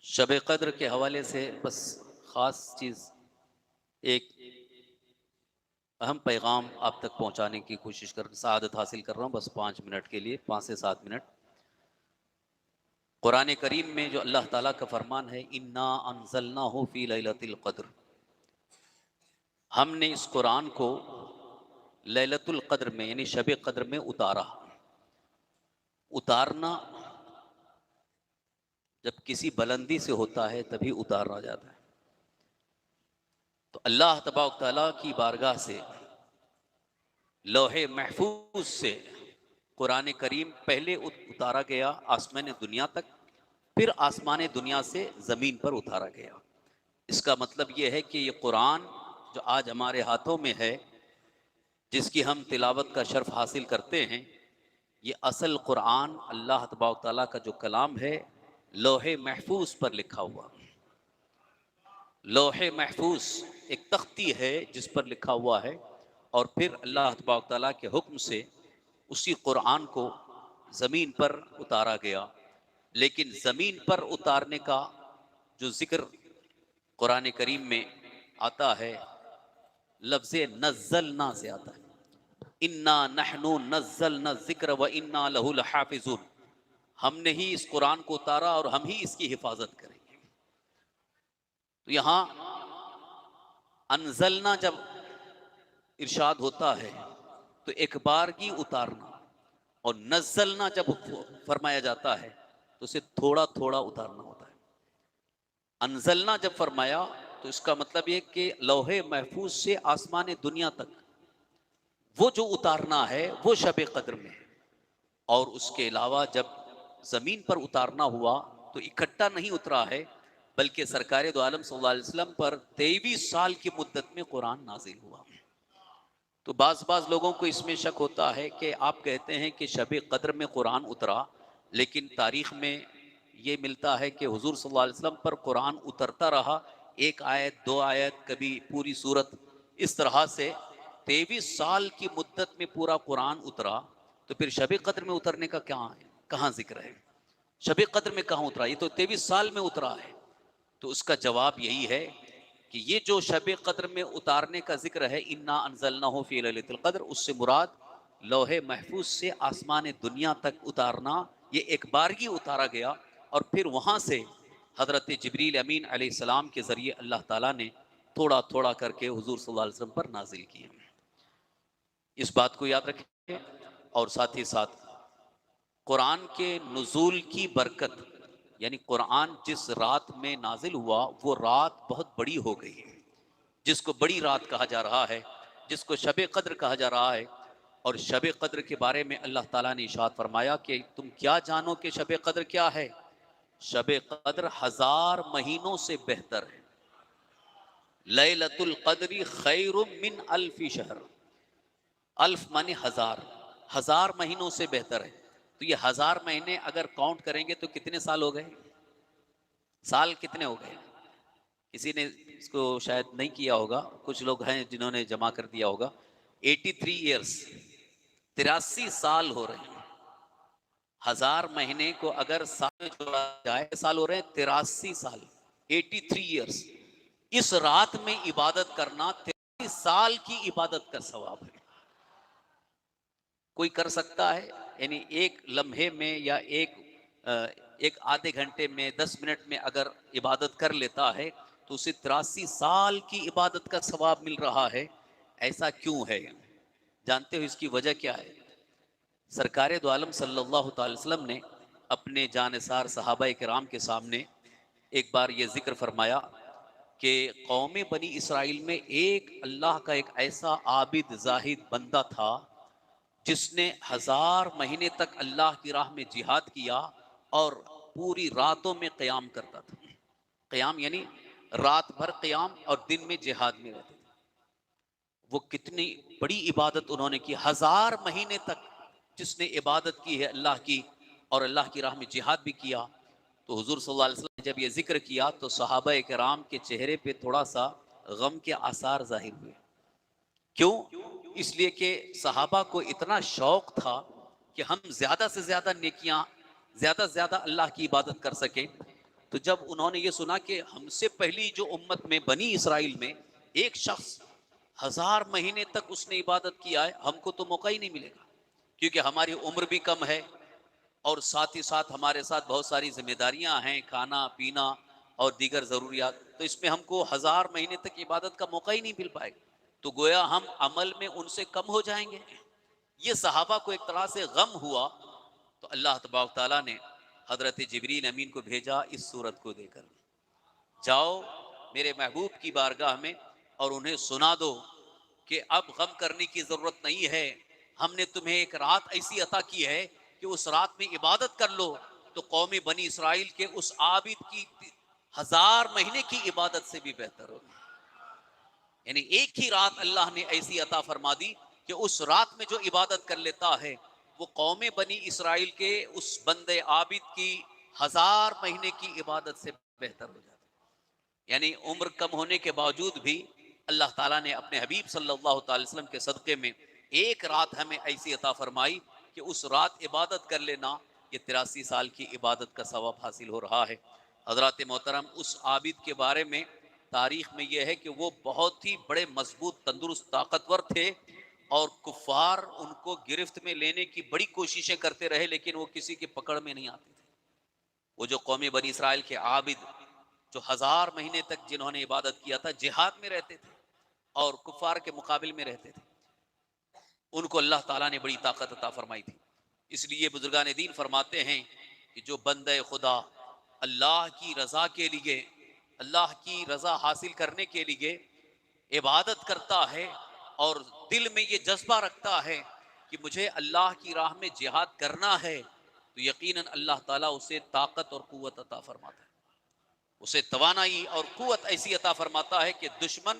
شب قدر کے حوالے سے بس خاص چیز ایک اہم پیغام آپ تک پہنچانے کی کوشش سعادت حاصل کر رہا ہوں، بس 5 منٹ کے لیے، 5 سے 7 منٹ۔ قرآن کریم میں جو اللہ تعالیٰ کا فرمان ہے انا انزلناہ فی لیلۃ القدر، ہم نے اس قرآن کو لیلۃ القدر میں یعنی شب قدر میں اتارا۔ اتارنا جب کسی بلندی سے ہوتا ہے تبھی اتارا جاتا ہے۔ تو اللہ تبارک تعالیٰ کی بارگاہ سے لوح محفوظ سے قرآن کریم پہلے اتارا گیا آسمان دنیا تک، پھر آسمان دنیا سے زمین پر اتارا گیا۔ اس کا مطلب یہ ہے کہ یہ قرآن جو آج ہمارے ہاتھوں میں ہے، جس کی ہم تلاوت کا شرف حاصل کرتے ہیں، یہ اصل قرآن اللہ تبارک تعالیٰ کا جو کلام ہے لوح محفوظ پر لکھا ہوا۔ لوح محفوظ ایک تختی ہے جس پر لکھا ہوا ہے، اور پھر اللہ تبارک تعالیٰ کے حکم سے اسی قرآن کو زمین پر اتارا گیا۔ لیکن زمین پر اتارنے کا جو ذکر قرآن کریم میں آتا ہے، لفظ نزلنا سے آتا ہے، انا نحن نزلنا الذکر وانا لہ لحافظون، ہم نے ہی اس قرآن کو اتارا اور ہم ہی اس کی حفاظت کریں گے۔ تو یہاں انزلنا جب ارشاد ہوتا ہے تو ایک بارگی اتارنا، اور نزلنا جب فرمایا جاتا ہے تو اسے تھوڑا تھوڑا اتارنا ہوتا ہے۔ انزلنا جب فرمایا تو اس کا مطلب یہ کہ لوح محفوظ سے آسمان دنیا تک وہ جو اتارنا ہے وہ شب قدر میں ہے، اور اس کے علاوہ جب زمین پر اتارنا ہوا تو اکٹھا نہیں اترا ہے، بلکہ سرکار دو عالم صلی اللہ علیہ وسلم پر 23 سال کی مدت میں قرآن نازل ہوا۔ تو بعض لوگوں کو اس میں شک ہوتا ہے کہ آپ کہتے ہیں کہ شب قدر میں قرآن اترا، لیکن تاریخ میں یہ ملتا ہے کہ حضور صلی اللہ علیہ وسلم پر قرآن اترتا رہا، ایک آیت، 2 آیت، کبھی پوری سورت، اس طرح سے 23 سال کی مدت میں پورا قرآن اترا۔ تو پھر شب قدر میں اترنے کا کہاں ذکر ہے؟ شب قدر میں کہاں اترا؟ یہ تو 23 سال میں اترا ہے۔ تو اس کا جواب یہی ہے کہ یہ جو شب قدر میں اتارنے کا ذکر ہے انا انزلناہ فی لیلۃ القدر، اس سے مراد لوح محفوظ سے آسمان دنیا تک اتارنا، یہ ایک بارگی اتارا گیا، اور پھر وہاں سے حضرت جبریل امین علیہ السلام کے ذریعے اللہ تعالیٰ نے تھوڑا تھوڑا کر کے حضور صلی اللہ علیہ وسلم پر نازل کیا۔ اس بات کو یاد رکھیں، اور ساتھ ہی ساتھ قرآن کے نزول کی برکت، یعنی قرآن جس رات میں نازل ہوا وہ رات بہت بڑی ہو گئی ہے، جس کو بڑی رات کہا جا رہا ہے، جس کو شب قدر کہا جا رہا ہے۔ اور شب قدر کے بارے میں اللہ تعالیٰ نے ارشاد فرمایا کہ تم کیا جانو کہ شب قدر کیا ہے؟ شب قدر 1000 مہینوں سے بہتر ہے۔ لیلۃ القدر خیر من 1000 شہر، الف معنی 1000، 1000 مہینوں سے بہتر ہے۔ تو یہ 1000 مہینے اگر کاؤنٹ کریں گے تو کتنے سال ہو گئے؟ سال کتنے ہو گئے؟ کسی نے اس کو شاید نہیں کیا ہوگا، کچھ لوگ ہیں جنہوں نے جمع کر دیا ہوگا۔ 83 ایئرس، 83 سال ہو رہے ہیں۔ 1000 مہینے کو اگر سال میں جوڑا جائے سال ہو رہے ہیں 83 سال، 83 ایئرس۔ اس رات میں عبادت کرنا 83 سال کی عبادت کا ثواب ہے۔ کوئی کر سکتا ہے؟ یعنی ایک لمحے میں یا ایک آدھے گھنٹے میں 10 منٹ میں اگر عبادت کر لیتا ہے تو اسے 83 سال کی عبادت کا ثواب مل رہا ہے۔ ایسا کیوں ہے؟ جانتے ہو اس کی وجہ کیا ہے؟ سرکار دو عالم صلی اللہ تعالی وسلم نے اپنے جانثار صحابہ کرام کے سامنے ایک بار یہ ذکر فرمایا کہ قوم بنی اسرائیل میں ایک اللہ کا ایک ایسا عابد زاہد بندہ تھا جس نے 1000 مہینے تک اللہ کی راہ میں جہاد کیا اور پوری راتوں میں قیام کرتا تھا۔ قیام یعنی رات بھر قیام اور دن میں جہاد میں رہتے تھے۔ وہ کتنی بڑی عبادت انہوں نے کی، 1000 مہینے تک جس نے عبادت کی ہے اللہ کی اور اللہ کی راہ میں جہاد بھی کیا۔ تو حضور صلی اللہ علیہ وسلم نے جب یہ ذکر کیا تو صحابہ کرام کے چہرے پہ تھوڑا سا غم کے آثار ظاہر ہوئے۔ کیوں؟ اس لیے کہ صحابہ کو اتنا شوق تھا کہ ہم زیادہ سے زیادہ نیکیاں، زیادہ سے زیادہ اللہ کی عبادت کر سکیں۔ تو جب انہوں نے یہ سنا کہ ہم سے پہلی جو امت میں بنی اسرائیل میں ایک شخص 1000 مہینے تک اس نے عبادت کیا ہے، ہم کو تو موقع ہی نہیں ملے گا، کیونکہ ہماری عمر بھی کم ہے اور ساتھ ہی ساتھ ہمارے ساتھ بہت ساری ذمہ داریاں ہیں، کھانا پینا اور دیگر ضروریات، تو اس میں ہم کو 1000 مہینے تک عبادت کا موقع ہی نہیں مل پائے گا، تو گویا ہم عمل میں ان سے کم ہو جائیں گے۔ یہ صحابہ کو ایک طرح سے غم ہوا، تو اللہ تبارک تعالیٰ نے حضرت جبریل امین کو بھیجا اس صورت کو دے کر، جاؤ میرے محبوب کی بارگاہ میں اور انہیں سنا دو کہ اب غم کرنے کی ضرورت نہیں ہے، ہم نے تمہیں ایک رات ایسی عطا کی ہے کہ اس رات میں عبادت کر لو، تو قوم بنی اسرائیل کے اس عابد کی 1000 مہینے کی عبادت سے بھی بہتر ہوگی۔ یعنی ایک ہی رات اللہ نے ایسی عطا فرما دی کہ اس رات میں جو عبادت کر لیتا ہے وہ قوم بنی اسرائیل کے اس بندے عابد کی 1000 مہینے کی عبادت سے بہتر ہو جاتا ہے۔ یعنی عمر کم ہونے کے باوجود بھی اللہ تعالیٰ نے اپنے حبیب صلی اللہ تعالی وسلم کے صدقے میں ایک رات ہمیں ایسی عطا فرمائی کہ اس رات عبادت کر لینا، یہ 83 سال کی عبادت کا ثواب حاصل ہو رہا ہے۔ حضرات محترم، اس عابد کے بارے میں تاریخ میں یہ ہے کہ وہ بہت ہی بڑے مضبوط تندرست طاقتور تھے، اور کفار ان کو گرفت میں لینے کی بڑی کوششیں کرتے رہے لیکن وہ کسی کی پکڑ میں نہیں آتے تھے۔ وہ جو قوم بنی اسرائیل کے عابد جو 1000 مہینے تک جنہوں نے عبادت کیا تھا، جہاد میں رہتے تھے اور کفار کے مقابل میں رہتے تھے، ان کو اللہ تعالیٰ نے بڑی طاقت عطا فرمائی تھی۔ اس لیے بزرگان دین فرماتے ہیں کہ جو بندہ خدا اللہ کی رضا کے لیے، اللہ کی رضا حاصل کرنے کے لیے عبادت کرتا ہے اور دل میں یہ جذبہ رکھتا ہے کہ مجھے اللہ کی راہ میں جہاد کرنا ہے، تو یقیناً اللہ تعالیٰ اسے طاقت اور قوت عطا فرماتا ہے، اسے توانائی اور قوت ایسی عطا فرماتا ہے کہ دشمن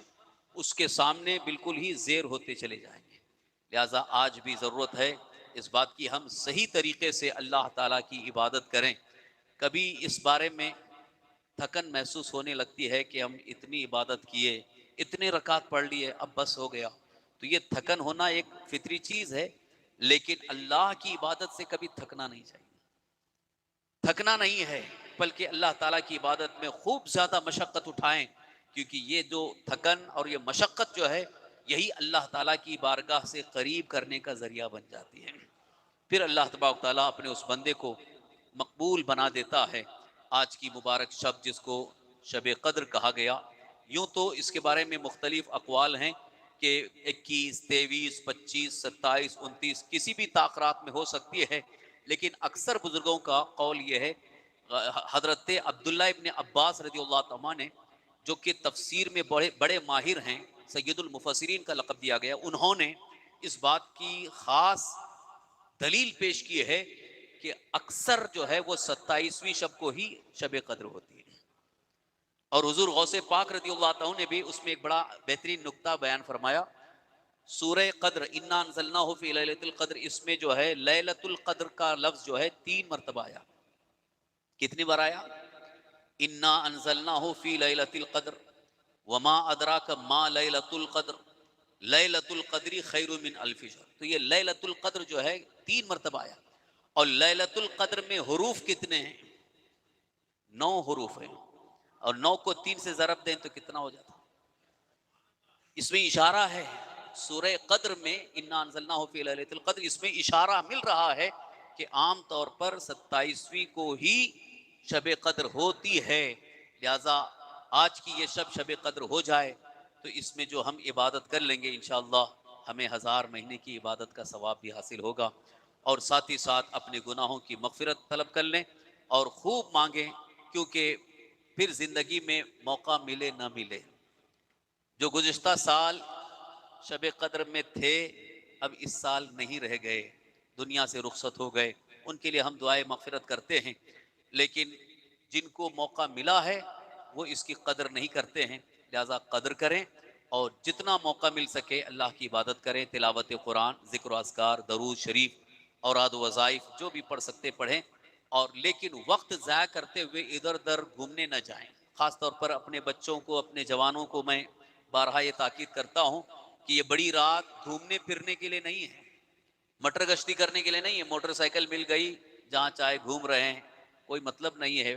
اس کے سامنے بالکل ہی زیر ہوتے چلے جائیں گے۔ لہٰذا آج بھی ضرورت ہے اس بات کی ہم صحیح طریقے سے اللہ تعالیٰ کی عبادت کریں۔ کبھی اس بارے میں تھکن محسوس ہونے لگتی ہے کہ ہم اتنی عبادت کیے، اتنے رکعت پڑھ لیے، اب بس ہو گیا، تو یہ تھکن ہونا ایک فطری چیز ہے، لیکن اللہ کی عبادت سے کبھی تھکنا نہیں چاہیے، تھکنا نہیں ہے، بلکہ اللہ تعالیٰ کی عبادت میں خوب زیادہ مشقت اٹھائیں، کیونکہ یہ جو تھکن اور یہ مشقت جو ہے یہی اللہ تعالیٰ کی بارگاہ سے قریب کرنے کا ذریعہ بن جاتی ہے۔ پھر اللہ تبارک تعالیٰ اپنے اس بندے کو مقبول بنا دیتا ہے۔ آج کی مبارک شب جس کو شب قدر کہا گیا، یوں تو اس کے بارے میں مختلف اقوال ہیں کہ 21، 23، 25، 27، 29 کسی بھی تاخرات میں ہو سکتی ہے، لیکن اکثر بزرگوں کا قول یہ ہے، حضرت عبداللہ ابن عباس رضی اللہ عنہ نے، جو کہ تفسیر میں بڑے بڑے ماہر ہیں، سید المفسرین کا لقب دیا گیا، انہوں نے اس بات کی خاص دلیل پیش کی ہے کہ اکثر جو ہے وہ 27ویں شب کو ہی شب قدر ہوتی ہے، اور حضور غوث پاک رضی اللہ عنہ نے بھی اس میں ایک بڑا بہترین نقطہ بیان فرمایا۔ سورہ قدر انا انزلناہ فی لیلۃ القدر، اس میں جو ہے لیلۃ القدر کا لفظ جو ہے 3 مرتبہ آیا۔ کتنی بار آیا؟ انا انزلناہ فی لیلۃ القدر وما ادراک ما لیلۃ القدر لیلۃ القدر خیر من الف شہر، تو یہ لیلۃ القدر جو ہے 3 مرتبہ آیا، اور لیلۃ القدر میں حروف کتنے ہیں؟ 9 حروف ہیں، اور 9 کو 3 سے ضرب دیں تو کتنا ہو جاتا؟ اس میں اشارہ ہے سورہ قدر میں انا انزلناہ فی لیلۃ القدر، اس میں اشارہ مل رہا ہے کہ عام طور پر 27ویں کو ہی شب قدر ہوتی ہے، لہذا آج کی یہ شب قدر ہو جائے تو اس میں جو ہم عبادت کر لیں گے انشاءاللہ ہمیں 1000 مہینے کی عبادت کا ثواب بھی حاصل ہوگا، اور ساتھ ہی ساتھ اپنے گناہوں کی مغفرت طلب کر لیں اور خوب مانگیں، کیونکہ پھر زندگی میں موقع ملے نہ ملے، جو گزشتہ سال شب قدر میں تھے اب اس سال نہیں رہ گئے، دنیا سے رخصت ہو گئے، ان کے لیے ہم دعائے مغفرت کرتے ہیں، لیکن جن کو موقع ملا ہے وہ اس کی قدر نہیں کرتے ہیں، لہذا قدر کریں اور جتنا موقع مل سکے اللہ کی عبادت کریں، تلاوت قرآن، ذکر و اذکار، درود شریف، اوراد و وظائف جو بھی پڑھ سکتے پڑھیں، اور لیکن وقت ضائع کرتے ہوئے ادھر ادھر گھومنے نہ جائیں۔ خاص طور پر اپنے بچوں کو، اپنے جوانوں کو میں بارہا یہ تاکید کرتا ہوں کہ یہ بڑی رات گھومنے پھرنے کے لیے نہیں ہے، مٹر گشتی کرنے کے لیے نہیں ہے، موٹر سائیکل مل گئی جہاں چاہے گھوم رہے ہیں، کوئی مطلب نہیں ہے۔